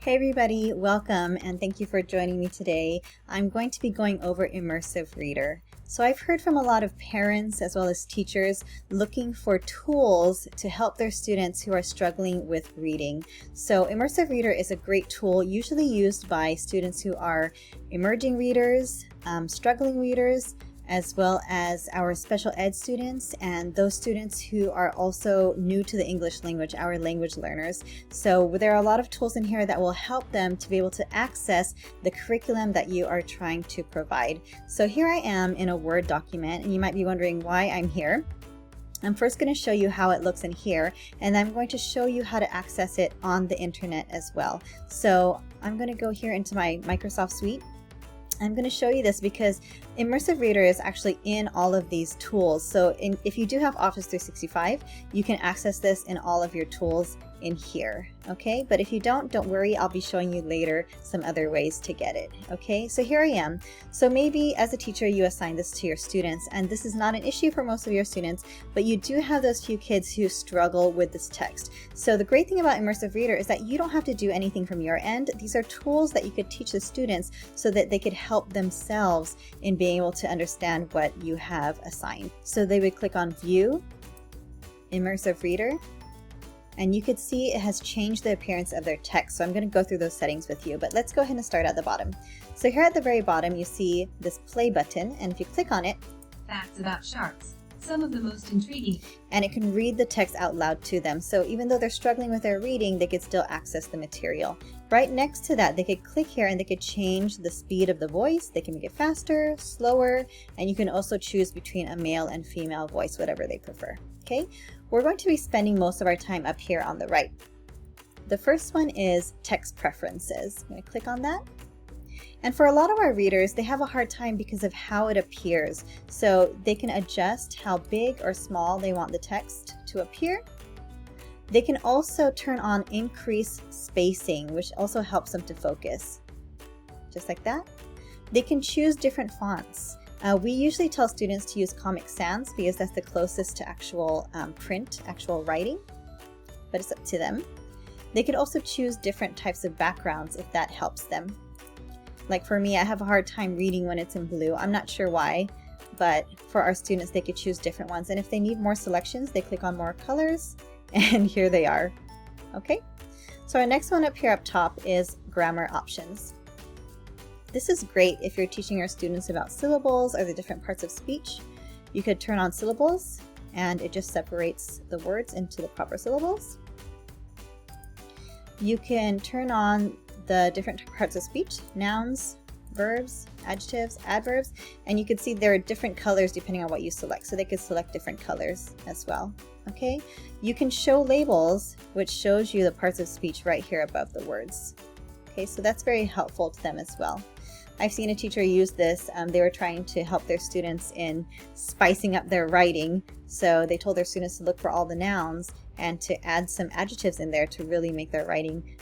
Hey everybody, welcome and thank you for joining me today. I'm going to be going over Immersive Reader. So I've heard from a lot of parents as well as teachers looking for tools to help their students who are struggling with reading. So Immersive Reader is a great tool usually used by students who are emerging readers, struggling readers, as well as our special ed students and those students who are also new to the English language, our language learners. So there are a lot of tools in here that will help them to be able to access the curriculum that you are trying to provide. So here I am in a Word document, and you might be wondering why I'm here. I'm first going to show you how it looks in here, and I'm going to show you how to access it on the internet as well. So I'm going to go here into my Microsoft Suite. I'm going to show you this because Immersive Reader is actually in all of these tools. So if you do have Office 365, you can access this in all of your tools in here, okay? But if you don't worry, I'll be showing you later some other ways to get it, okay? So here I am. So maybe as a teacher, you assign this to your students, and this is not an issue for most of your students, but you do have those few kids who struggle with this text. So the great thing about Immersive Reader is that you don't have to do anything from your end. These are tools that you could teach the students so that they could help themselves in being able to understand what you have assigned. So they would click on View, Immersive Reader, and you could see it has changed the appearance of their text. So I'm going to go through those settings with you, but let's go ahead and start at the bottom. So here at the very bottom, you see this play button, and if you click on it, facts about sharks, some of the most intriguing, and it can read the text out loud to them. So even though they're struggling with their reading, they could still access the material. Right next to that, they could click here and they could change the speed of the voice. They can make it faster, slower, and you can also choose between a male and female voice, whatever they prefer. Okay, we're going to be spending most of our time up here on the right. The first one is text preferences. I'm going to click on that. And for a lot of our readers, they have a hard time because of how it appears. So they can adjust how big or small they want the text to appear. They can also turn on increase spacing, which also helps them to focus, just like that. They can choose different fonts. We usually tell students to use Comic Sans because that's the closest to actual print, actual writing, but it's up to them. They could also choose different types of backgrounds if that helps them. Like for me, I have a hard time reading when it's in blue. I'm not sure why, but for our students, they could choose different ones. And if they need more selections, they click on more colors, and here they are. Okay, so our next one up here up top is grammar options. This is great if you're teaching your students about syllables or the different parts of speech. You could turn on syllables, and it just separates the words into the proper syllables. You can turn on the different parts of speech, nouns, verbs, adjectives, adverbs, and you can see there are different colors depending on what you select. So they could select different colors as well. Okay, you can show labels, which shows you the parts of speech right here above the words. Okay, so that's very helpful to them as well. I've seen a teacher use this. They were trying to help their students in spicing up their writing. So they told their students to look for all the nouns and to add some adjectives in there to really make their writing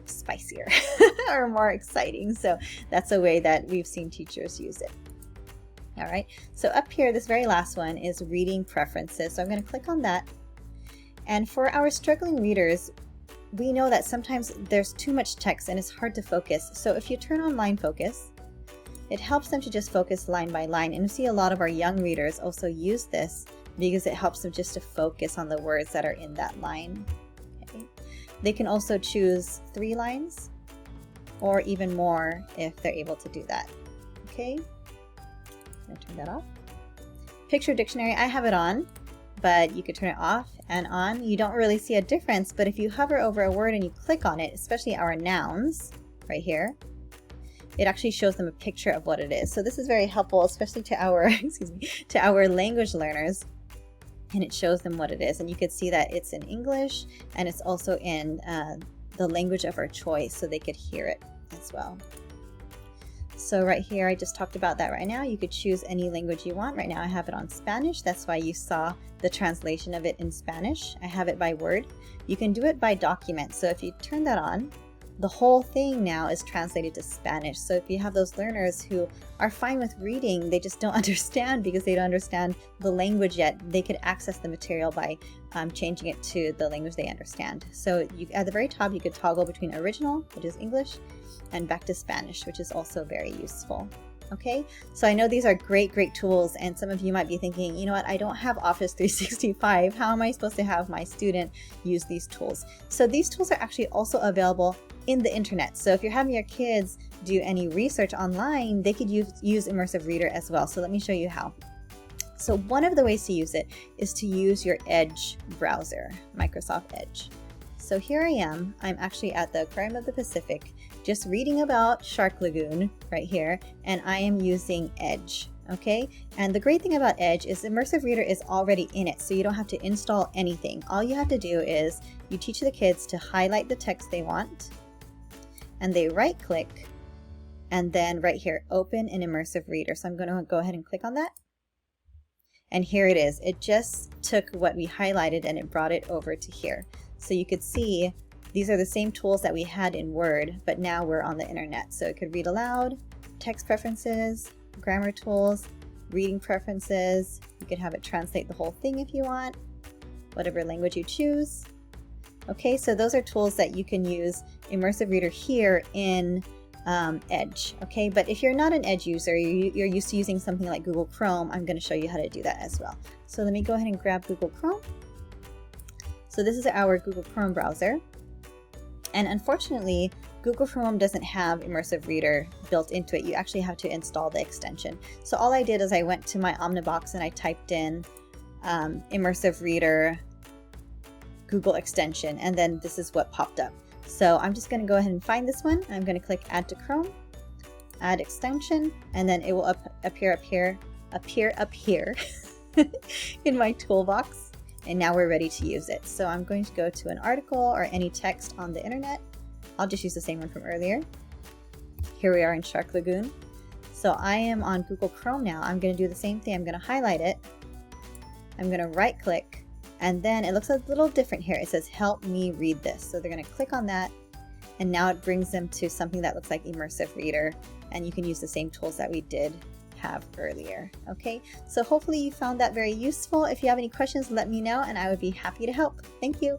spicier or more exciting. So that's a way that we've seen teachers use it. All right, so up here, this very last one is reading preferences. So I'm going to click on that. And for our struggling readers, we know that sometimes there's too much text and it's hard to focus. So if you turn on line focus, it helps them to just focus line by line. And you see a lot of our young readers also use this because it helps them just to focus on the words that are in that line. Okay. They can also choose 3 lines or even more if they're able to do that. Okay, I'm gonna turn that off. Picture dictionary, I have it on, but you could turn it off and on. You don't really see a difference, but if you hover over a word and you click on it, especially our nouns right here, it actually shows them a picture of what it is. So this is very helpful, especially to our, excuse me, to our language learners. And it shows them what it is. And you can see that it's in English and it's also in the language of our choice, so they could hear it as well. So right here, I just talked about that right now. You could choose any language you want. Right now I have it on Spanish. That's why you saw the translation of it in Spanish. I have it by word. You can do it by document. So if you turn that on, the whole thing now is translated to Spanish. So if you have those learners who are fine with reading, they just don't understand because they don't understand the language yet, they could access the material by changing it to the language they understand. So at the very top, you could toggle between original, which is English, and back to Spanish, which is also very useful. Okay, so I know these are great tools, and some of you might be thinking, you know what, I don't have Office 365. How am I supposed to have my student use these tools? So these tools are actually also available in the internet. So if you're having your kids do any research online, they could use Immersive Reader as well. So let me show you how. So one of the ways to use it is to use your Edge browser, Microsoft Edge. So here I am, I'm actually at the Aquarium of the Pacific, just reading about Shark Lagoon right here, and I am using Edge, okay? And the great thing about Edge is Immersive Reader is already in it, so you don't have to install anything. All you have to do is you teach the kids to highlight the text they want, and they right click, and then right here, open in Immersive Reader. So I'm going to go ahead and click on that. And here it is. It just took what we highlighted and it brought it over to here. So you could see these are the same tools that we had in Word, but now we're on the internet. So it could read aloud, text preferences, grammar tools, reading preferences. You could have it translate the whole thing if you want, whatever language you choose. Okay, so those are tools that you can use Immersive Reader here in Edge. Okay, but if you're not an Edge user, you're used to using something like Google Chrome, I'm going to show you how to do that as well. So let me go ahead and grab Google Chrome. So this is our Google Chrome browser. And unfortunately, Google Chrome doesn't have Immersive Reader built into it. You actually have to install the extension. So all I did is I went to my Omnibox and I typed in Immersive Reader Google extension, and then this is what popped up. So I'm just going to go ahead and find this one. I'm going to click Add to Chrome, Add Extension, and then it will appear up here in my toolbox. And now we're ready to use it. So I'm going to go to an article or any text on the internet. I'll just use the same one from earlier. Here we are in Shark Lagoon. So I am on Google Chrome now. I'm going to do the same thing. I'm going to highlight it. I'm going to right click, and then it looks a little different here. It says help me read this. So they're going to click on that, and now it brings them to something that looks like Immersive Reader, and you can use the same tools that we did have earlier. Okay, so hopefully you found that very useful. If you have any questions, let me know and I would be happy to help. Thank you.